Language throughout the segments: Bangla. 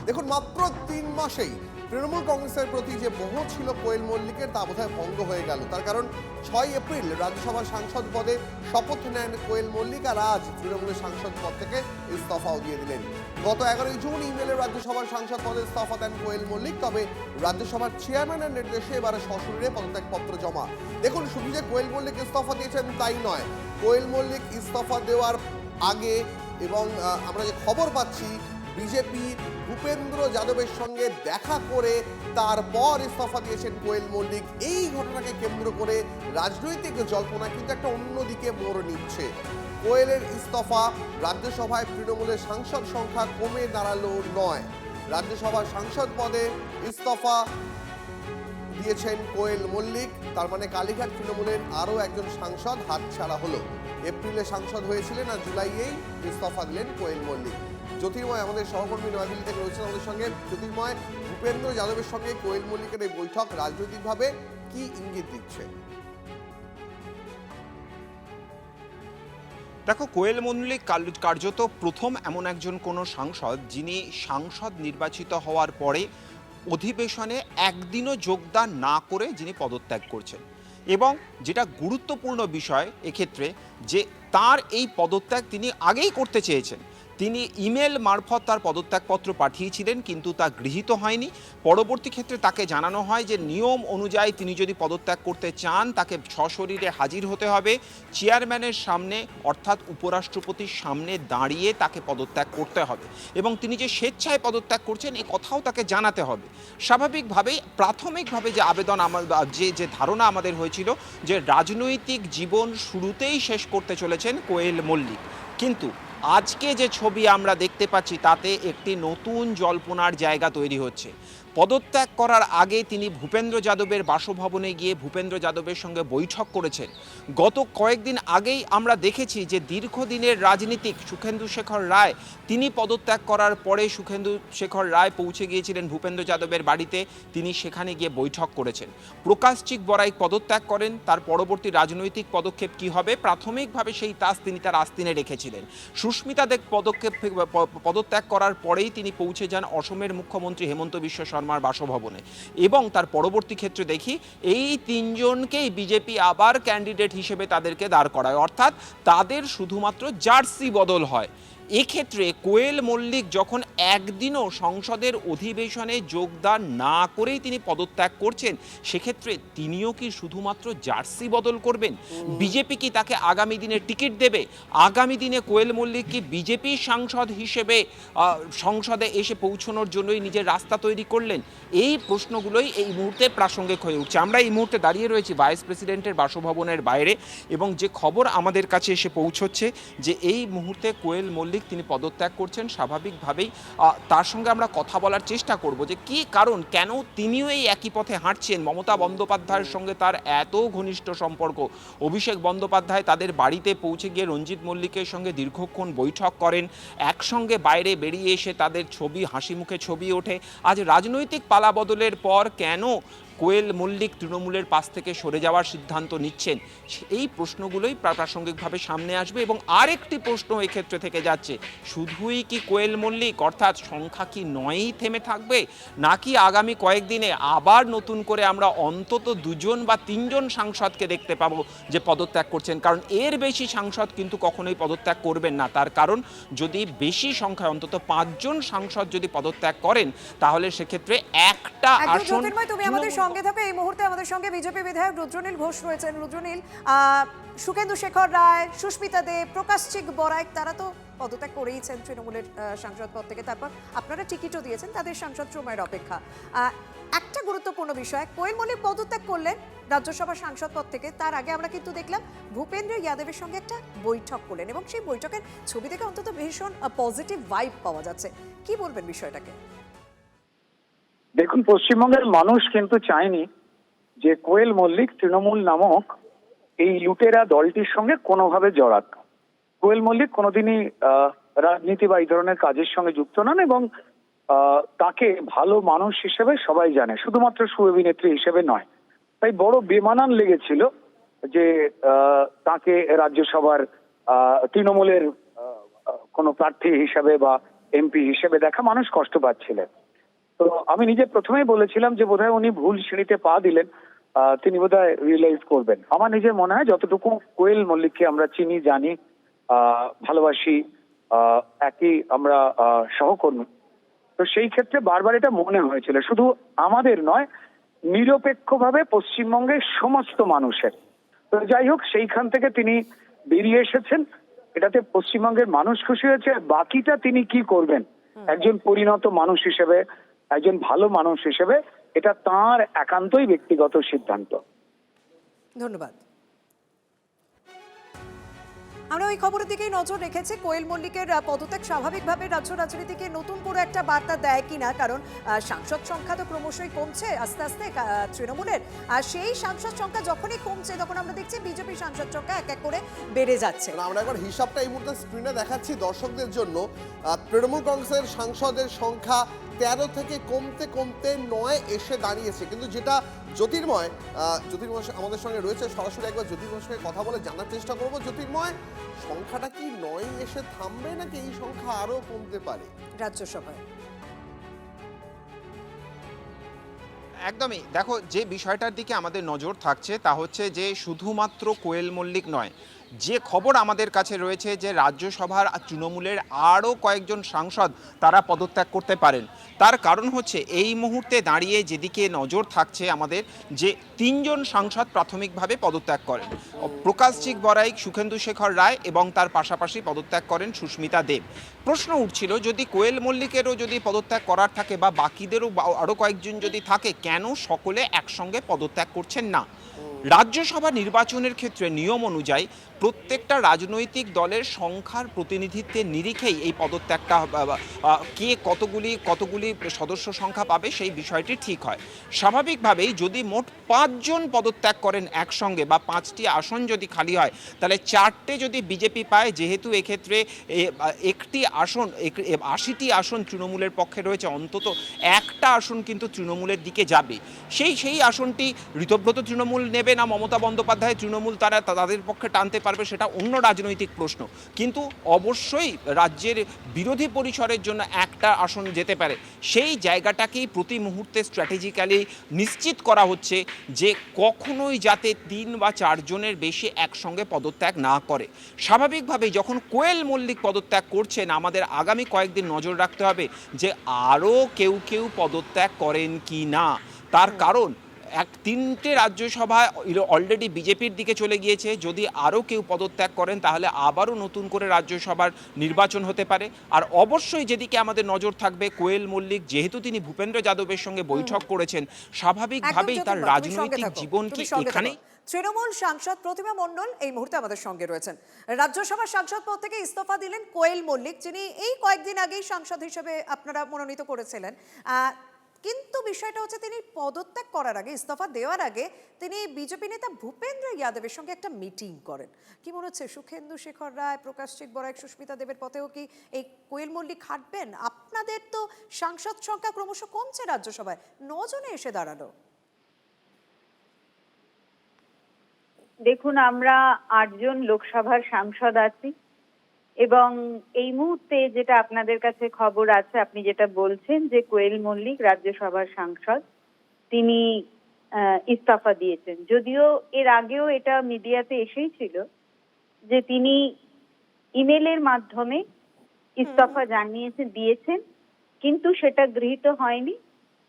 দেখুন, মাত্র 3 মাসেই তৃণমূল কংগ্রেসের প্রতি যে মোহ ছিল কোয়েল মল্লিকের, তা বোধহয় ভঙ্গ হয়ে গেল। তার কারণ 6 এপ্রিল রাজ্যসভার সাংসদ পদে শপথ নেন কোয়েল মল্লিক, আর আজ তৃণমূলের সাংসদ পদ থেকে ইস্তফাও দিয়ে দিলেন। গত 11 জুন ইমেলে রাজ্যসভার সাংসদ পদে ইস্তফা দেন কোয়েল মল্লিক। তবে রাজ্যসভার চেয়ারম্যানের নির্দেশে এবারে সশরীরে পদত্যাগপত্র জমা। দেখুন, শুধু যে কোয়েল মল্লিক ইস্তফা দিয়েছেন তাই নয়, কোয়েল মল্লিক ইস্তফা দেওয়ার আগে এবং আমরা যে খবর পাচ্ছি, বিজেপি ভূপেন্দ্র যাদবের সঙ্গে দেখা করে তারপর ইস্তফা দিয়েছেন কোয়েল মল্লিক। এই ঘটনাকে কেন্দ্র করে রাজনৈতিক জল্পনা কিন্তু একটা অন্যদিকে মোড় নিচ্ছে। কোয়েলের ইস্তফা রাজ্যসভায় তৃণমূলের সাংসদ সংখ্যা কমে দাঁড়ালো নয়। রাজ্যসভার সাংসদ পদে ইস্তফা দিয়েছেন কোয়েল মল্লিক, তার মানে কালীঘাট তৃণমূলের আরও একজন সাংসদ হাতছাড়া হলো। এপ্রিলে সাংসদ হয়েছিলেন আর জুলাইয়েই ইস্তফা দিলেন কোয়েল মল্লিক। জ্যোতির্ময় আমাদের সহকর্মী নয়াদিল্লি থেকে রয়েছেন আমাদের সঙ্গে। জ্যোতির্ময়, ভূপেন্দ্র যাদবের সঙ্গে কোয়েল মল্লিকের এই বৈঠক রাজনৈতিকভাবে কি ইঙ্গিত দিচ্ছে? দেখো, কোয়েল মল্লিক কার্যত প্রথম এমন একজন কোনো সাংসদ যিনি সাংসদ নির্বাচিত হওয়ার পরে অধিবেশনে একদিনও যোগদান না করে যিনি পদত্যাগ করছেন। এবং যেটা গুরুত্বপূর্ণ বিষয় এক্ষেত্রে, যে তার এই পদত্যাগ তিনি আগেই করতে চেয়েছেন। তিনি ইমেল মারফত তার পদত্যাগপত্র পাঠিয়েছিলেন, কিন্তু তা গৃহীত হয়নি। পরবর্তী ক্ষেত্রে তাকে জানানো হয় যে নিয়ম অনুযায়ী তিনি যদি পদত্যাগ করতে চান তাকে সশরীরে হাজির হতে হবে, চেয়ারম্যানের সামনে অর্থাৎ উপরাষ্ট্রপতির সামনে দাঁড়িয়ে তাকে পদত্যাগ করতে হবে, এবং তিনি যে স্বেচ্ছায় পদত্যাগ করছেন এ কথাও তাকে জানাতে হবে। স্বাভাবিকভাবেই প্রাথমিকভাবে যে আবেদন যে ধারণা আমাদের হয়েছিল যে রাজনৈতিক জীবন শুরুতেই শেষ করতে চলেছেন কোয়েল মল্লিক, কিন্তু আজকে যে ছবি আমরা দেখতে পাচ্ছি তাতে একটি নতুন জল্পনার জায়গা তৈরি হচ্ছে। পদত্যাগ করার আগে তিনি ভূপেন্দ্র যাদবের বাসভবনে গিয়ে ভূপেন্দ্র যাদবের সঙ্গে বৈঠক করেছেন। গত কয়েকদিন আগেই আমরা দেখেছি যে দীর্ঘদিনের রাজনীতিক সুখেন্দু শেখর রায়, তিনি পদত্যাগ করার পরে সুখেন্দু শেখর রায় পৌঁছে গিয়েছিলেন ভূপেন্দ্র যাদবের বাড়িতে, তিনি সেখানে গিয়ে বৈঠক করেছেন। প্রকাশচিক বড়াইক পদত্যাগ করেন, তার পরবর্তী রাজনৈতিক পদক্ষেপ কী হবে প্রাথমিকভাবে সেই তাস তিনি তার আস্তিনে রেখেছিলেন। সুস্মিতা দেব পদত্যাগ করার পরেই তিনি পৌঁছে যান অসমের মুখ্যমন্ত্রী হেমন্ত বিশ্ব শর্মার বাসভবনে, এবং তার পরবর্তী ক্ষেত্রে দেখি এই তিনজনকেই বিজেপি আবার ক্যান্ডিডেট হিসেবে তাদেরকে দাঁড় করায়, অর্থাৎ তাদের শুধুমাত্র জার্সি বদল হয়। এক্ষেত্রে কোয়েল মল্লিক যখন একদিনও সংসদের অধিবেশনে যোগদান না করেই তিনি পদত্যাগ করছেন, সেক্ষেত্রে তিনিও কি শুধুমাত্র জার্সি বদল করবেন? বিজেপি কি তাকে আগামী দিনে টিকিট দেবে? আগামী দিনে কোয়েল মল্লিক কি বিজেপি সাংসদ হিসেবে সংসদে এসে পৌঁছানোর জন্যই নিজের রাস্তা তৈরি করলেন? এই প্রশ্নগুলোই এই মুহূর্তে প্রাসঙ্গিক হয়ে উঠছে। আমরা এই মুহূর্তে দাঁড়িয়ে রয়েছি ভাইস প্রেসিডেন্টের বাসভবনের বাইরে, এবং যে খবর আমাদের কাছে এসে পৌঁছচ্ছে যে এই মুহূর্তে কোয়েল মল্লিক তিনি পদত্যাগ করছেন। স্বাভাবিকভাবেই তার সঙ্গে আমরা কথা বলার চেষ্টা করব যে কী কারণ, কেন তিনিও এই একই পথে হাঁটছেন। মমতা বন্দ্যোপাধ্যায়ের সঙ্গে তার এত ঘনিষ্ঠ সম্পর্ক, অভিষেক বন্দ্যোপাধ্যায় তাদের বাড়িতে পৌঁছে গিয়ে রঞ্জিত মল্লিকের সঙ্গে দীর্ঘক্ষণ বৈঠক করেন, একসঙ্গে বাইরে বেরিয়ে এসে তাদের ছবি, হাসি মুখে ছবি ওঠে। আজ রাজনৈতিক পালাবদলের পর কেন কোয়েল মল্লিক তৃণমূলের পাশ থেকে সরে যাওয়ার সিদ্ধান্ত নিচ্ছেন, এই প্রশ্নগুলোই প্রাসঙ্গিকভাবে সামনে আসবে। এবং আরেকটি প্রশ্ন এক্ষেত্রে থেকে যাচ্ছে, শুধুই কি কোয়েল মল্লিক, অর্থাৎ সংখ্যা কি 9ই থেমে থাকবে, নাকি আগামী কয়েকদিনে আবার নতুন করে আমরা অন্তত 2জন বা 3জন সাংসদকে দেখতে পাবো যে পদত্যাগ করছেন? কারণ এর বেশি সাংসদ কিন্তু কখনোই পদত্যাগ করবেন না। তার কারণ, যদি বেশি সংখ্যায় অন্তত 5জন সাংসদ যদি পদত্যাগ করেন, তাহলে সেক্ষেত্রে একটা আসন। সঙ্গে থাকো। এই মুহূর্তে আমাদের সঙ্গে বিজেপি বিধায়ক রুদ্রনীল ঘোষ রয়েছেন। রুদ্রনীল, সুখেন্দু শেখর রায়, সুস্মিতা দেব, প্রকাশচিক বড়াইক, তারা তো পদত্যাগ করেইছেন তৃণমূলের সাংসদ পদ থেকে, তারপর আপনারা টিকিটও দিয়েছেন, তাদের সাংসদ সময়ের অপেক্ষা। একটা গুরুত্বপূর্ণ বিষয়, কোয়েল মল্লিক পদত্যাগ করলেন রাজ্যসভার সাংসদ পদ থেকে, তার আগে আমরা কিন্তু দেখলাম ভূপেন্দ্র যাদবের সঙ্গে একটা বৈঠক করলেন, এবং সেই বৈঠকের ছবি থেকে অন্তত ভীষণ পজিটিভ ভাইব পাওয়া যাচ্ছে। কি বলবেন বিষয়টাকে? দেখুন, পশ্চিমবঙ্গের মানুষ কিন্তু চায়নি যে কোয়েল মল্লিক তৃণমূল নামক এই লুটেরা দলটির সঙ্গে কোনোভাবে জড়াক। কোয়েল মল্লিক কোনোদিনই রাজনীতি বা এই ধরনের কাজের সঙ্গে যুক্ত নন, এবং তাকে ভালো মানুষ হিসেবে সবাই জানে, শুধুমাত্র সুঅভিনেত্রী হিসেবে নয়। তাই বড় বেমানান লেগেছিল যে তাকে রাজ্যসভার তৃণমূলের কোনো প্রার্থী হিসাবে বা এমপি হিসেবে দেখা, মানুষ কষ্ট পাচ্ছিলেন। তো আমি নিজে প্রথমেই বলেছিলাম যে বোধহয় উনি ভুল সিঁড়িতে পা দিলেন, তিনি বোধহয় রিয়েলাইজ করবেন। আমার নিজের মনে হয় যতটুকু কোয়েল মল্লিককে আমরা চিনি, জানি, ভালোবাসি, একই আমরা সহকর্মী, তো সেই ক্ষেত্রে বারবার এটা মনে হয়েছিল, শুধু আমাদের নয়, নিরপেক্ষভাবে পশ্চিমবঙ্গের সমস্ত মানুষের। তো যাই হোক, সেইখান থেকে তিনি বেরিয়ে এসেছেন, এটাতে পশ্চিমবঙ্গের মানুষ খুশি হয়েছে। বাকিটা তিনি কি করবেন একজন পরিণত মানুষ হিসেবে, একজন ভালো মানুষ হিসেবে, এটা তার একান্তই ব্যক্তিগত সিদ্ধান্ত। ধন্যবাদ। আমরা ওই খবরের দিকেই নজর রেখেছি। কোয়েল মল্লিকের পদত্যাগ স্বাভাবিকভাবে রাজ্য রাজনীতিকে নতুন করে একটা বার্তা দেয় কিনা, কারণ সাংসদ সংখ্যা তো ক্রমশই কমছে আস্তে আস্তে তৃণমূলের, আর সেই সাংসদ সংখ্যা যখনই কমছে তখন আমরা দেখছি বিজেপি সাংসদ সংখ্যা এক এক করে বেড়ে যাচ্ছে। আমরা একবার হিসাবটা এই মুহূর্তে স্ক্রিনে দেখাচ্ছি দর্শকদের জন্য। তৃণমূল কংগ্রেসের সাংসদের সংখ্যা 13 থেকে কমতে কমতে 9 এসে দাঁড়িয়েছে, কিন্তু যেটা জ্যোতির্ময় আমাদের সঙ্গে রয়েছে, সরাসরি একবার জ্যোতির্ময়ের সঙ্গে কথা বলে জানার চেষ্টা করবো। জ্যোতির্ময়, সংখ্যাটা কি 9 এসে থামবে নাকি এই সংখ্যা আরো কমতে পারে রাজ্যসভায়? একদমই, দেখো যে বিষয়টার দিকে আমাদের নজর থাকছে তা হচ্ছে যে শুধুমাত্র কোয়েল মল্লিক নয়, যে খবর আমাদের কাছে রয়েছে যে রাজ্যসভার তৃণমূলের আরও কয়েকজন সাংসদ তারা পদত্যাগ করতে পারেন। তার কারণ হচ্ছে এই মুহূর্তে দাঁড়িয়ে যেদিকে নজর থাকছে আমাদের, যে 3 জন সাংসদ প্রাথমিকভাবে পদত্যাগ করেন, প্রকাশজিৎ বড়াইক, সুখেন্দু শেখর রায় এবং তার পাশাপাশি পদত্যাগ করেন সুস্মিতা দেব। প্রশ্ন উঠছিল যদি কোয়েল মল্লিকেরও যদি পদত্যাগ করার থাকে বা বাকিদেরও আরও কয়েকজন যদি থাকে, কেন সকলে একসঙ্গে পদত্যাগ করছেন না? রাজ্যসভা নির্বাচনের ক্ষেত্রে নিয়ম অনুযায়ী প্রত্যেকটা রাজনৈতিক দলের সংখ্যার প্রতিনিধিত্বের নিরিখেই এই পদত্যাগটা কে কতগুলি সদস্য সংখ্যা পাবে সেই বিষয়টি ঠিক হয়। স্বাভাবিকভাবেই যদি মোট 5 জন পদত্যাগ করেন একসঙ্গে বা 5টি আসন যদি খালি হয়, তাহলে 4টে যদি বিজেপি পায়, যেহেতু এক্ষেত্রে একটি আসন 80টি আসন তৃণমূলের পক্ষে রয়েছে, অন্তত একটা আসন কিন্তু তৃণমূলের দিকে যাবে। সেই আসনটি ঋতব্রত তৃণমূল নেবে না মমতা বন্দ্যোপাধ্যায় তৃণমূল তাদের পক্ষে টানতে পারবে, সেটা অন্য রাজনৈতিক প্রশ্ন। কিন্তু অবশ্যই রাজ্যের বিরোধী পরিসরের জন্য একটা আসন যেতে পারে, সেই জায়গাটাকেই প্রতি মুহূর্তে স্ট্র্যাটেজিক্যালি নিশ্চিত করা হচ্ছে যে কখনোই যাতে 3 বা 4 জনের বেশি একসঙ্গে পদত্যাগ না করে। স্বাভাবিকভাবেই যখন কোয়েল মল্লিক পদত্যাগ করছেন, আমাদের আগামী কয়েকদিন নজর রাখতে হবে যে আরও কেউ পদত্যাগ করেন কি না। তার কারণ 3টে রাজ্যসভা অলরেডি বিজেপির দিকে চলে গিয়েছে, যদি আরও কেউ পদত্যাগ করেন তাহলে আবারও নতুন করে রাজ্যসভার নির্বাচন হতে পারে। আর অবশ্যই যেদিকে আমাদের নজর থাকবে, কোয়েল মল্লিক যেহেতু তিনি ভূপেন্দ্র যাদবের সঙ্গে বৈঠক করেছেন, স্বাভাবিকভাবেই তার রাজনৈতিক জীবন কি এখানেই। তৃণমূল সাংসদ প্রতিমা মণ্ডল এই মুহূর্তে আমাদের সঙ্গে রয়েছেন। রাজ্যসভার সাংসদ পদ থেকে ইস্তফা দিলেন কোয়েল মল্লিক, যিনি এই কয়েকদিন আগেই সাংসদ হিসেবে আপনারা মনোনীত করেছিলেন। কিন্তু বিষয়টা হচ্ছে তিনি পদত্যাগ করার আগে, ইস্তফা দেওয়ার আগে তিনি বিজেপি নেতা ভূপেন্দ্র যাদবের সঙ্গে একটা মিটিং করেন। কি মনে হচ্ছে, সুখেন্দু শেখর রায়, প্রকাশজিৎ বড়াইক, সুস্মিতা দেবের পথেও কি এই কোয়েল মল্লিক হাঁটবেন? আপনাদের তো সাংসদ সংখ্যা ক্রমশ কমছে রাজ্যসভায়, 9 জনে এসে দাঁড়ালো। দেখুন, আমরা 8 জন লোকসভার সাংসদ আছি এবং এই মুহূর্তে যেটা আপনাদের কাছে খবর আছে, আপনি যেটা বলছেন যে কোয়েল মল্লিক রাজ্যসভার সাংসদ, তিনি ইস্তফা দিয়েছেন। যদিও এর আগেও এটা মিডিয়াতে এসেই ছিল যে তিনি ইমেলের মাধ্যমে ইস্তফা দিয়েছেন, কিন্তু সেটা গৃহীত হয়নি,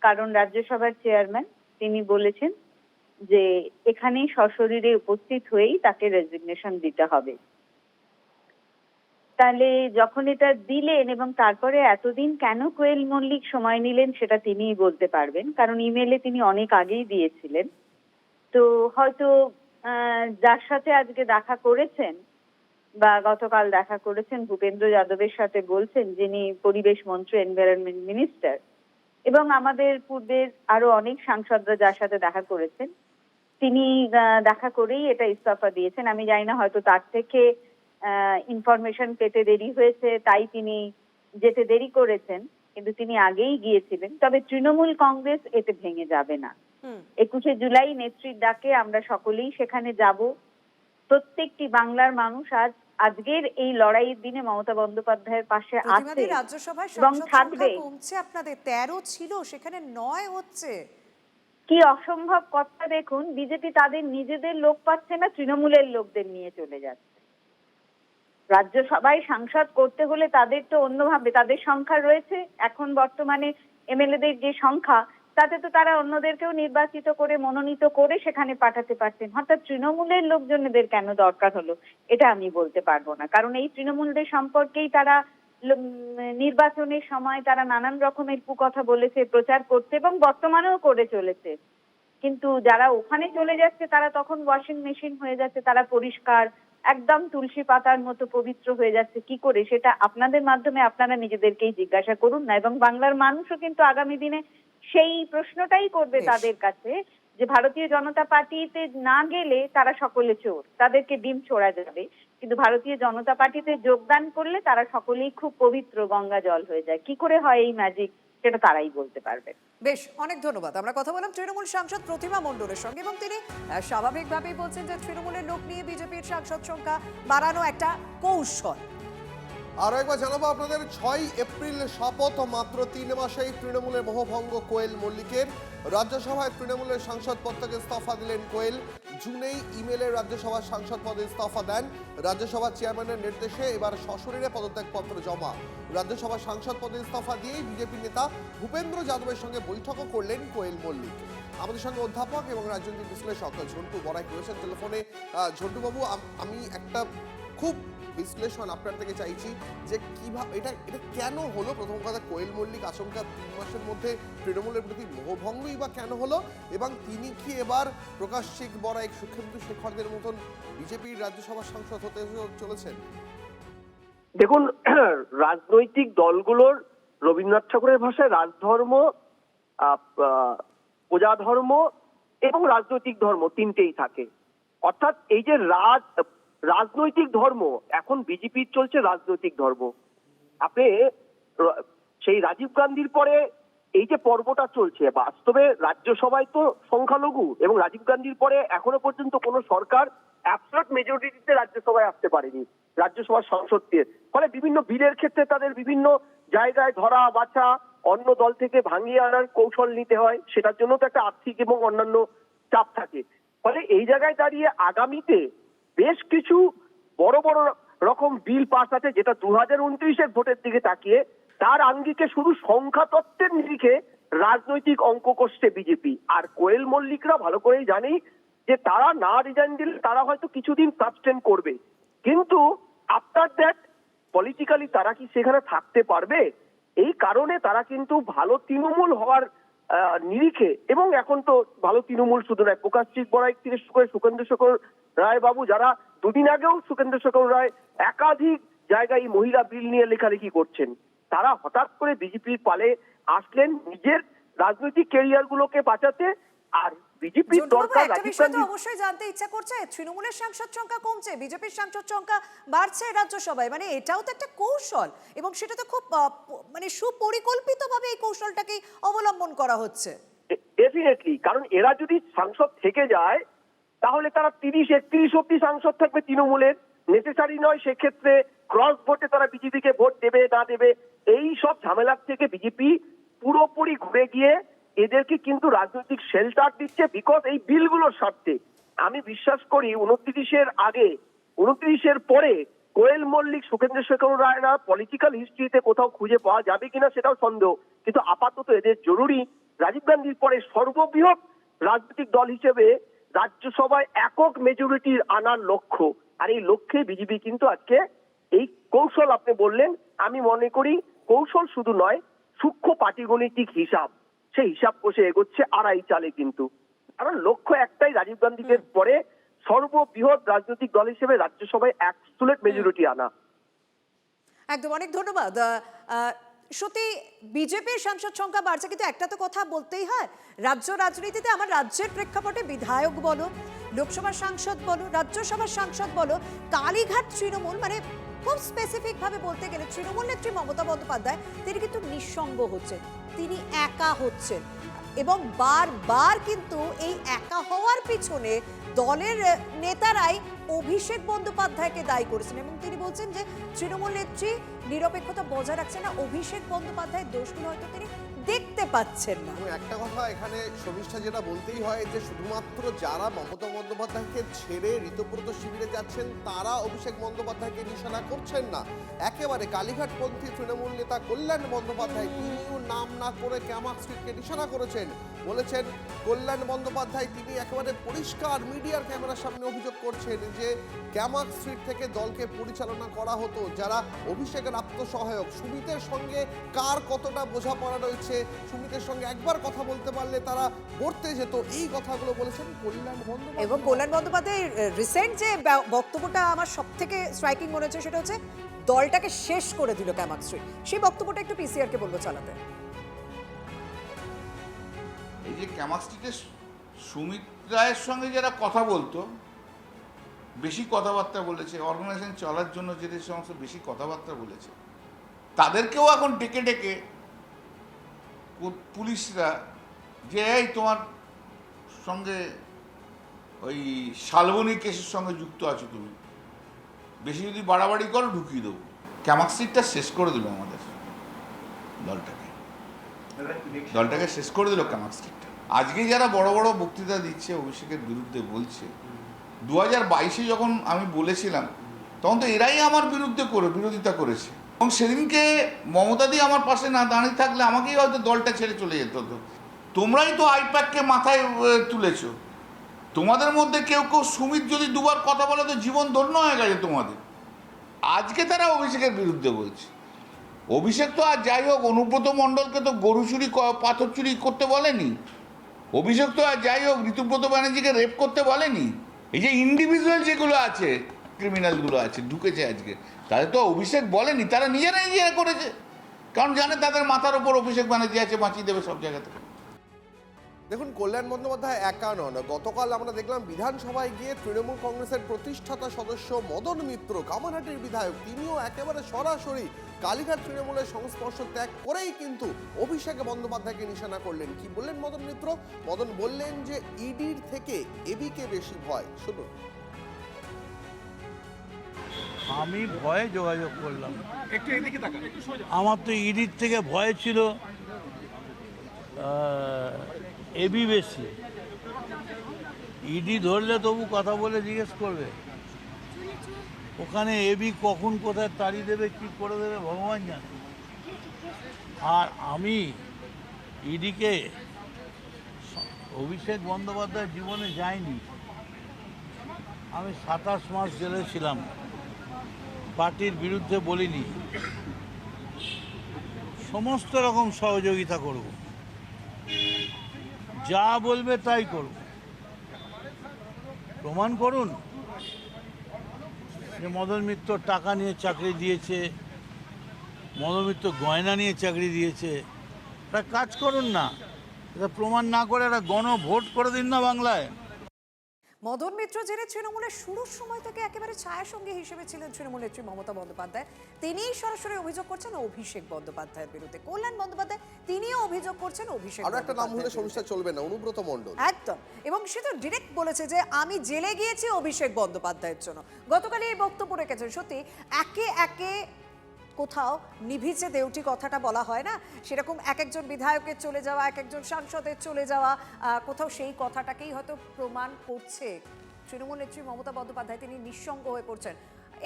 কারণ রাজ্যসভার চেয়ারম্যান তিনি বলেছেন যে এখানে সশরীরে উপস্থিত হয়েই তাকে রেজিগনেশন দিতে হবে। তাহলে যখন এটা দিলেন এবং তারপরে এতদিন কেন কোয়েল মল্লিক সময় নিলেন সেটা তিনিই বলতে পারবেন, কারণ ইমেলে তিনি অনেক আগেই দিয়েছিলেন। তো হয়তো যার সাথে আজকে দেখা করেছেন বা গতকাল দেখা করেছেন ভূপেন্দ্র যাদবের সাথে, বলছেন যিনি পরিবেশ মন্ত্রী, এনভায়রনমেন্ট মিনিস্টার, এবং আমাদের পূর্বের আরো অনেক সাংসদরা যার সাথে দেখা করেছেন, তিনি দেখা করেই এটা ইস্তফা দিয়েছেন। আমি জানি না, হয়তো তার থেকে ইনফরমেশন পেতে দেরি হয়েছে, তাই তিনি যেতে দেরি করেছেন, কিন্তু তিনি আগেই গিয়েছিলেন। তবে তৃণমূল কংগ্রেস এতে ভেঙে যাবে না। 21শে জুলাই নেত্রীর ডাকে আমরা সকলেই সেখানে যাব। প্রত্যেকটি বাংলার মানুষ আজ আজকের এই লড়াইয়ের দিনে মমতা বন্দ্যোপাধ্যায়ের পাশে আছে প্রতিবাদী রাজ্যসভায় এবং সাংসদ থাকবে। সংখ্যা কমছে, আপনাদের 13 ছিল, সেখানে 9 হচ্ছে। কি অসম্ভব কথা দেখুন, বিজেপি তাদের নিজেদের লোক পাচ্ছে না, তৃণমূলের লোকদের নিয়ে চলে যাচ্ছে। রাজ্যসভায় সাংসদ করতে হলে তাদের তো অন্যভাবে, তাদের সংখ্যা রয়েছে এখন বর্তমানে এমএলএদের যে সংখ্যা, তাতে তো তারা অন্যদেরকেও নির্বাচিত করে মনোনীত করে সেখানে পাঠাতে পারতেন। হঠাৎ তৃণমূলের লোকজনদের কেন দরকার হলো এটা আমি বলতে পারবো না, কারণ এই তৃণমূলদের সম্পর্কেই তারা নির্বাচনের সময় তারা নানান রকমের কুকথা বলেছে, প্রচার করছে এবং বর্তমানেও করে চলেছে। কিন্তু যারা ওখানে চলে যাচ্ছে তারা তখন ওয়াশিং মেশিন হয়ে যাচ্ছে, তারা পরিষ্কার একদম তুলসী পাতার মতো পবিত্র হয়ে যাচ্ছে কি করে, সেটা আপনাদের মাধ্যমে আপনারা নিজেদেরকেই জিজ্ঞাসা করুন না। এবং বাংলার মানুষও কিন্তু আগামী দিনে সেই প্রশ্নটাই করবে বেশ। তাদের কাছে, যে ভারতীয় জনতা পার্টিতে না গেলে তারা সকলে চোর, তাদেরকে ডিম ছোড়া যাবে, কিন্তু ভারতীয় জনতা পার্টিতে যোগদান করলে তারা সকলেই খুব পবিত্র গঙ্গা জল হয়ে যায়। কি করে হয় এই ম্যাজিক সেটা তারাই বলতে পারবে। বেশ, অনেক ধন্যবাদ। আমরা কথা বললাম তৃণমূল সাংসদ প্রতিমা মণ্ডলের সঙ্গে এবং তিনি স্বাভাবিকভাবেই বলছেন যে তৃণমূলের লোক নিয়ে বিজেপির সাংসদ সংখ্যা বাড়ানো একটা কৌশল। আরও একবার জানাবো আপনাদের, 6 এপ্রিল শপথ, মাত্র 3 মাসেই তৃণমূলের মোহভঙ্গ কোয়েল মল্লিকের। রাজ্যসভায় তৃণমূলের সাংসদ পদ থেকে ইস্তফা দিলেন কোয়েল। জুনেই ইমেলে রাজ্যসভার সাংসদ পদে ইস্তফা দেন। রাজ্যসভার চেয়ারম্যানের নির্দেশে এবার সশরীরে পদত্যাগপত্র জমা। রাজ্যসভার সাংসদ পদে ইস্তফা দিয়েই বিজেপি নেতা ভূপেন্দ্র যাদবের সঙ্গে বৈঠকও করলেন কোয়েল মল্লিক। আমাদের সঙ্গে অধ্যাপক এবং রাজনৈতিক বিশ্লেষক ঝন্টু বড়াইক রয়েছেন টেলিফোনে। ঝন্টুবাবু, আমি একটা খুব বিশ্লেষণ আপনার থেকে চাইছি যে কিভাবে এটা কেন হলো। প্রথম কথা, কোয়েল মল্লিক আচমকা 3 মাসের মধ্যে তৃণমূলের প্রতি মোহভঙ্গই বা কেন হলো, এবং তিনি কি এবার প্রকাশ্যিক বড়াইক, সুখেন্দু শেখরদের মতন বিজেপির রাজ্যসভার সাংসদ হতে চলেছেন? দেখুন, রাজনৈতিক দলগুলোর রবীন্দ্রনাথ ঠাকুরের ভাষায় রাজধর্ম, প্রজাধর্ম এবং রাজনৈতিক ধর্ম তিনটেই থাকে। অর্থাৎ এই যে রাজনৈতিক ধর্ম, এখন বিজেপির চলছে রাজনৈতিক ধর্ম। আপনি সেই রাজীব গান্ধীর পরে এই যে পর্বটা চলছে, বাস্তবে রাজ্যসভায় তো সংখ্যালঘু, এবং রাজীব গান্ধীর পরে এখনো পর্যন্ত কোনো সরকার অ্যাবসলিউট মেজরিটিতে রাজ্যসভায় আসতে পারেনি রাজ্যসভার সংসদকে। ফলে বিভিন্ন বিলের ক্ষেত্রে তাদের বিভিন্ন জায়গায় ধরা বাছা, অন্য দল থেকে ভাঙিয়ে আনার কৌশল নিতে হয়, সেটার জন্য তো একটা আর্থিক এবং অন্যান্য চাপ থাকে। ফলে এই জায়গায় দাঁড়িয়ে আগামীতে বেশ কিছু বড় বড় রকম বিল পাস আছে, যেটা 2029-এর ভোটের দিকে তাকিয়ে তার আঙ্গিকে শুধু সংখ্যা তত্ত্বের নিরিখে রাজনৈতিক অঙ্ক কষছে বিজেপি। আর কোয়েল মল্লিকরা ভালো করেই জানি যে তারা না রিজাইন দিলে তারা হয়তো কিছুদিন সাবস্টেন করবে, কিন্তু আফটার দ্যাট পলিটিক্যালি তারা কি সেখানে থাকতে পারবে? এই কারণে তারা কিন্তু ভালো তৃণমূল হওয়ার নিরিখে, এবং এখন তো ভালো তৃণমূল শুধু নয়, প্রকাশজিৎ বড়াইক থেকে শুরু করে সুখেন্দু শেখর রায় বাবু, যারা দুদিন আগেও সুখেন্দু শেখর রায় একাধিক জায়গায় মহিলা বিল নিয়ে লেখালেখি করছেন, তারা হঠাৎ করে বিজেপির পালে আসলেন নিজের রাজনৈতিক ক্যারিয়ার গুলোকে বাঁচাতে। আর বিজেপির দরকার একটা রাজীব বিষয় তো গান্ধী। অবশ্যই জানতে ইচ্ছা করছে, তৃণমূলের সাংসদ সংখ্যা কমছে, বিজেপির সাংসদ সংখ্যা বাড়ছে রাজ্যসভায়, মানে এটাও তো একটা কৌশল, এবং সেটা তো খুব মানে সুপরিকল্পিতভাবে এই কৌশলটাকে অবলম্বন করা হচ্ছে। ডেফিনেটলি, কারণ এরা যদি সাংসদ থেকে যায় তাহলে তারা 30-31 অব্দি সাংসদ থাকবে তৃণমূলের। নেসেসারি নয় সেক্ষেত্রে ক্রস ভোটে তারা বিজেপিকে ভোট দেবে না দেবে, এই সব ঝামেলার থেকে বিজেপি পুরোপুরি ঘুরে গিয়ে এদেরকে কিন্তু রাজনৈতিক শেল্টার দিচ্ছে, বিকজ এই বিলগুলোর স্বার্থে। আমি বিশ্বাস করি 29-এর আগে, 29-এর পরে কোয়েল মল্লিক, সুখেন্দু শেখর রায়রা পলিটিক্যাল হিস্ট্রিতে কোথাও খুঁজে পাওয়া যাবে কিনা সেটাও সন্দেহ, কিন্তু আপাতত এদের জরুরি রাজীব গান্ধীর পরে সর্ববৃহৎ রাজনৈতিক দল হিসেবে রাজ্যসভায় একক মেজরিটি আনার লক্ষ্য। আর এই লক্ষ্যে বিজেপি কিন্তু আজকে এই কৌশল আপনি বললেন, আমি মনে করি কৌশল শুধু নয়, সূক্ষ্ম পাটিগণিতিক হিসাব, সেই হিসাব কষে এগোচ্ছে আড়াই চালে। কিন্তু কারণ লক্ষ্য একটাই, রাজীব গান্ধীকে পরে সর্ববৃহৎ রাজনৈতিক দল হিসেবে রাজ্যসভায় অ্যাবসলিউট মেজরিটি আনা। একদম, অনেক ধন্যবাদ। সত্যি বিজেপির সাংসদ সংখ্যা বাড়ছে, কিন্তু একটা তো কথা বলতেই হয়, রাজ্য রাজনীতিতে আমার রাজ্যের প্রেক্ষাপটে বিধায়ক বলো, লোকসভার সাংসদ বলো, রাজ্যসভার সাংসদ বলো, কালীঘাট তৃণমূল, মানে খুব স্পেসিফিক ভাবে বলতে গেলে তৃণমূল নেত্রী মমতা বন্দ্যোপাধ্যায় তিনি কিন্তু নিঃসঙ্গ হচ্ছেন, তিনি একা হচ্ছেন, এবং বারবার কিন্তু এই একা হওয়ার পিছনে দলের নেতারাই অভিষেক বন্দ্যোপাধ্যায়কে দায়ী করেছেন এবং তিনি বলছেন যে তৃণমূল নেত্রী নিরপেক্ষতা বজায় রাখছে না, অভিষেক বন্দ্যোপাধ্যায়ের দোষগুলো হয়তো তিনি দেখতে পাচ্ছেন না। এবং একটা কথা এখানে শর্মিষ্ঠা যেটা বলতেই হয় যে শুধুমাত্র যারা মমতা বন্দ্যোপাধ্যায়কে ছেড়ে ঋতব্রত শিবিরে যাচ্ছেন তারা অভিষেক বন্দ্যোপাধ্যায়কে নিশানা করছেন না, একেবারে কালীঘাটপন্থী তৃণমূল নেতা কল্যাণ বন্দ্যোপাধ্যায় তিনিও নাম না করে ক্যামাক স্ট্রিটকে নিশানা করেছেন। বলেছেন কল্যাণ বন্দ্যোপাধ্যায় তিনি একেবারে পরিষ্কার মিডিয়ার ক্যামেরার সামনে অভিযোগ করছেন যে ক্যামাক স্ট্রিট থেকে দলকে পরিচালনা করা হতো যারা অভিষেকের আত্মসহায়ক। সুমিতের সঙ্গে কার কতটা বোঝাপড়া রয়েছে, সুমিতের সঙ্গে একবার কথা বলতে পারলে তারা পড়তে যেত, এই কথাগুলো বলেছেন কল্যাণ বন্দ্যোপাধ্যায়। এবং কল্যাণ বন্দ্যোপাধ্যায় রিসেন্ট যে বক্তব্যটা আমার সব থেকে স্ট্রাইকিং মনে হচ্ছে সেটা হচ্ছে দলটাকে শেষ করে দিল ক্যামাক স্ট্রিট। সেই বক্তব্যটা একটু পিসিআর কে বলবো চালাতে। এই যে ক্যামাক স্ট্রিটে সুমিত রায়ের সঙ্গে যারা কথা বলতো, বেশি কথাবার্তা বলেছে, অর্গানাইজেশন চলার জন্য যে সমস্ত বেশি কথাবার্তা বলেছে, তাদেরকেও এখন ডেকে ডেকে পুলিশরা যে এই তোমার সঙ্গে ওই শালবনী কেসের সঙ্গে যুক্ত আছো, তুমি বেশি যদি বাড়াবাড়ি করো ঢুকিয়ে দেবো। ক্যামাক স্ট্রিটটা শেষ করে দিল আমাদের দলটাকে শেষ করে দিল ক্যামাক স্ট্রিটটা। আজকে যারা বড় বড় বক্তৃতা দিচ্ছে অভিষেকের বিরুদ্ধে বলছে, 2022-এ যখন আমি বলেছিলাম তখন তো এরাই আমার বিরোধিতা করেছে এবং সেদিনকে মমতাদি আমার পাশে না দাঁড়িয়ে থাকলে আমাকেই হয়তো দলটা ছেড়ে চলে যেত হতো। তোমরাই তো আইপ্যাককে মাথায় তুলেছ, তোমাদের মধ্যে কেউ কেউ সুমিত যদি দুবার কথা বলে তো জীবন ধন্য হয়ে গেছে তোমাদের। আজকে তারা অভিষেকের বিরুদ্ধে বলছে। অভিষেক তো আর যাই হোক অনুব্রত মণ্ডলকে তো গরু চুরি পাথর চুরি করতে বলেনি, অভিষেক তো আর যাই হোক ঋতুব্রত ব্যানার্জিকে রেপ করতে বলেনি। এই যে ইন্ডিভিজুয়াল যেগুলো আছে ক্রিমিনালগুলো আছে ঢুকেছে আজকে, তাদের তো অভিষেক বলেনি, তারা নিজেরা করেছে, কারণ জানে তাদের মাথার ওপর অভিষেক ব্যানার্জি আছে, বাঁচিয়ে দেবে সব জায়গা থেকে। দেখুন কল্যাণ বন্দ্যোপাধ্যায় একা নন, গতকাল আমরা দেখলাম বিধানসভায় গিয়ে তৃণমূল কংগ্রেসের প্রতিষ্ঠাতা সদস্য মদন মিত্র কামারহাটির বিধায়ক তিনিও একেবারে সরাসরি কালীঘাট তৃণমূলের সংস্পর্শ ত্যাগ করেই কিন্তু অভিষেক বন্দ্যোপাধ্যায়কে নিশানা করলেন। কি বললেন মদন মিত্র? মদন বললেন যে ইডির থেকে এবিকে বেশি ভয়। শুনুন। আমি ভয়ে যোগাযোগ করলাম, আমার তো ইডির থেকে ভয় ছিল এবি বেশি। ইডি ধরলে তবু কথা বলে জিজ্ঞেস করবে, ওখানে এবি কখন কোথায় তাড়িয়ে দেবে কি করে দেবে ভগবান জানে। আর আমি ইডিকে অভিষেক বন্দ্যোপাধ্যায় জীবনে যাইনি, আমি 27 মাস জেলে ছিলাম, পার্টির বিরুদ্ধে বলিনি, সমস্ত রকম সহযোগিতা করব, যা বলবে তাই করব। প্রমাণ করুন যে মদন মিত্র টাকা নিয়ে চাকরি দিয়েছে, মদন মিত্র গয়না নিয়ে চাকরি দিয়েছে, একটা কাজ করুন না, এটা প্রমাণ না করে একটা গণভোট করে দিন না বাংলায়। মদন মিত্র যিনি তৃণমূলের শুরুর সময় থেকে একেবারে ছায়াসঙ্গী হিসেবে ছিলেন তৃণমূল নেত্রী মমতা বন্দ্যোপাধ্যায়, তিনিই সরাসরি অভিযোগ করছেন অভিষেক বন্দ্যোপাধ্যায়ের বিরুদ্ধে। কল্যাণ বন্দ্যোপাধ্যায় তিনিও অভিযোগ করছেন অভিষেক আর একটা নাম হলে সমস্যা চলবে না, অনুব্রত মণ্ডল। একদম, এবং সে তো ডিরেক্ট বলেছে যে আমি জেলে গিয়েছি অভিষেক বন্দ্যোপাধ্যায়ের জন্য। গতকাল এই বক্তব্য রেখেছেন। সত্যি একে একে কোথাও নিভিচে দেউটি কথাটা বলা হয় না, সেরকম এক একজন বিধায়কের চলে যাওয়া, এক একজন সাংসদের চলে যাওয়া, কোথাও সেই কথাটাকেই হয়তো প্রমাণ করছে তৃণমূল নেত্রী মমতা বন্দ্যোপাধ্যায় তিনি নিঃসঙ্গ হয়ে পড়ছেন।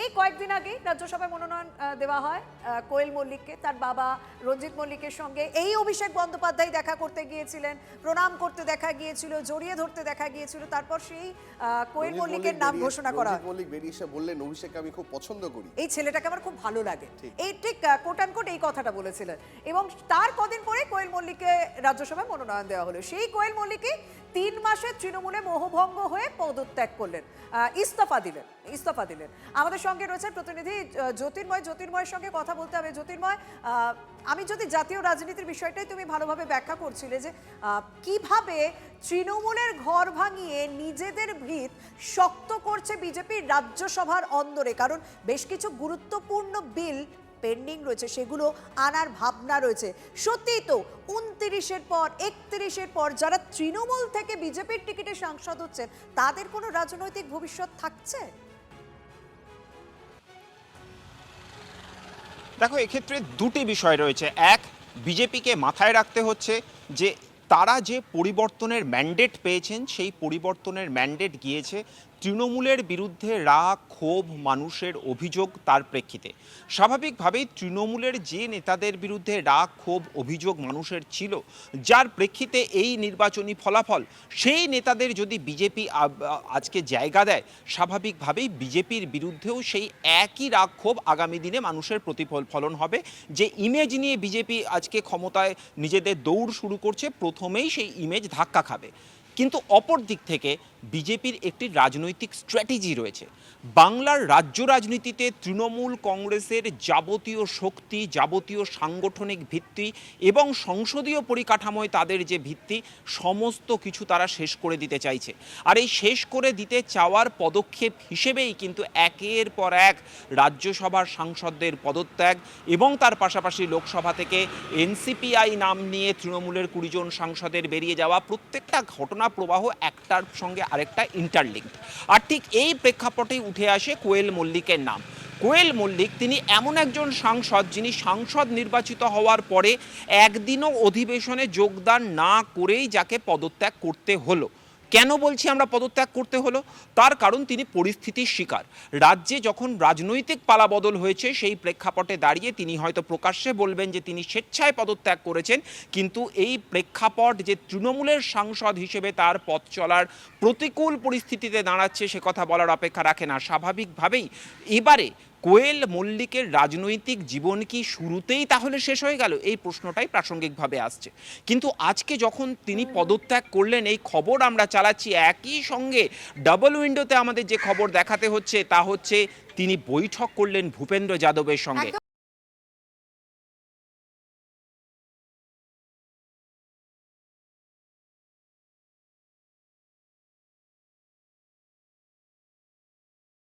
এই কয়েকদিন আগেই রাজ্যসভায় মনোনয়ন দেওয়া হয় কোয়েল মল্লিককে, তার বাবা রঞ্জিত মল্লিকের সঙ্গে এই অভিষেক বন্দ্যোপাধ্যায় দেখা করতে গিয়েছিলেন, প্রণাম করতে দেখা গিয়েছিল, জড়িয়ে ধরতে দেখা গিয়েছিল, তারপর সেই কোয়েল মল্লিকের নাম ঘোষণা করা হয়। মল্লিক বেরিয়ে এসে বললেন অভিষেককে আমি খুব পছন্দ করি, এই ছেলেটাকে আমার খুব ভালো লাগে, এই ঠিক কোট অ্যান্ড কোট এই কথাটা বলেছিলেন। এবং তার কদিন পরে কোয়েল মল্লিককে রাজ্যসভায় মনোনয়ন দেওয়া হলো। সেই কোয়েল মল্লিকই 3 মাসে তৃণমূলে মোহভঙ্গ হয়ে পদত্যাগ করলেন, ইস্তফা দিলেন। আমাদের সঙ্গে রয়েছেন প্রতিনিধি জ্যোতির্ময়ের সঙ্গে কথা বলতে হবে। জ্যোতির্ময়, আমি যদি জাতীয় রাজনীতির বিষয়টাই তুমি ভালোভাবে ব্যাখ্যা করছিলে যে কিভাবে তৃণমূলের ঘর ভাঙিয়ে নিজেদের ভিত শক্ত করছে বিজেপির রাজ্যসভার অন্দরে, কারণ বেশ কিছু গুরুত্বপূর্ণ বিল পেন্ডিং রয়েছে সেগুলো আনার ভাবনা রয়েছে। সত্যিই তো 29-এর পর 31-এর পর যারা তৃণমূল থেকে বিজেপির টিকিটে সাংসদ হচ্ছেন তাদের কোনো রাজনৈতিক ভবিষ্যৎ থাকছে? দেখো, এক্ষেত্রে দুটি বিষয় রয়েছে। এক, বিজেপিকে মাথায় রাখতে হচ্ছে যে তারা যে পরিবর্তনের ম্যান্ডেট পেয়েছেন সেই পরিবর্তনের ম্যান্ডেট গিয়েছে তৃণমূলের বিরুদ্ধে রাগ, ক্ষোভ, মানুষের অভিযোগ, তার প্রেক্ষিতে। স্বাভাবিকভাবেই তৃণমূলের যে নেতাদের বিরুদ্ধে রাগ, ক্ষোভ, অভিযোগ মানুষের ছিল, যার প্রেক্ষিতে এই নির্বাচনী ফলাফল, সেই নেতাদের যদি বিজেপি আজকে জায়গা দেয়, স্বাভাবিকভাবেই বিজেপির বিরুদ্ধেও সেই একই রাগ, ক্ষোভ আগামী দিনে মানুষের প্রতিফলন হবে। যে ইমেজ নিয়ে বিজেপি আজকে ক্ষমতায় নিজেদের দৌড় শুরু করছে, প্রথমেই সেই ইমেজ ধাক্কা খাবে। কিন্তু অপর দিক থেকে বিজেপির একটি রাজনৈতিক স্ট্র্যাটেজি রয়েছে। বাংলার রাজ্য রাজনীতিতে তৃণমূল কংগ্রেসের যাবতীয় শক্তি, যাবতীয় সাংগঠনিক ভিত্তি এবং সংসদীয় পরিকাঠামোয় তাদের যে ভিত্তি, সমস্ত কিছু তারা শেষ করে দিতে চাইছে। আর এই শেষ করে দিতে চাওয়ার পদক্ষেপ হিসেবেই কিন্তু একের পর এক রাজ্যসভার সাংসদদের পদত্যাগ এবং তার পাশাপাশি লোকসভা থেকে এনসিপিআই নাম নিয়ে তৃণমূলের 20 জন সাংসদের বেরিয়ে যাওয়া, প্রত্যেকটা ঘটনা প্রবাহ একটার সঙ্গে আরেকটা ইন্টারলিঙ্কড। আর ঠিক এই প্রেক্ষাপটেই উঠে আসে কোয়েল মল্লিকের নাম। কোয়েল মল্লিক তিনি এমন একজন সাংসদ যিনি সাংসদ নির্বাচিত হওয়ার পরে একদিনও অধিবেশনে যোগদান না করেই যাকে পদত্যাগ করতে হলো। কেন বলছি আমরা পদত্যাগ করতে হলো? তার কারণ তিনি পরিস্থিতির শিকার। রাজ্যে যখন রাজনৈতিক পালাবদল হয়েছে সেই প্রেক্ষাপটে দাঁড়িয়ে তিনি হয়তো প্রকাশ্যে বলবেন যে তিনি স্বেচ্ছায় পদত্যাগ করেছেন, কিন্তু এই প্রেক্ষাপট যে তৃণমূলের সাংসদ হিসেবে তার পথ চলার প্রতিকূল পরিস্থিতিতে দাঁড়াচ্ছে সে কথা বলার অপেক্ষা রাখে না। স্বাভাবিকভাবেই এবারে কোয়েল মল্লিকের রাজনৈতিক জীবন কি শুরুতেই তাহলে শেষ হয়ে গেল? এই প্রশ্নটাই প্রাসঙ্গিকভাবে আসছে। কিন্তু আজকে যখন তিনি পদত্যাগ করলেন, এই খবর আমরা চালাচ্ছি, একই সঙ্গে ডাবল উইন্ডোতে আমাদের যে খবর দেখাতে হচ্ছে তা হচ্ছে তিনি বৈঠক করলেন ভূপেন্দ্র যাদবের সঙ্গে।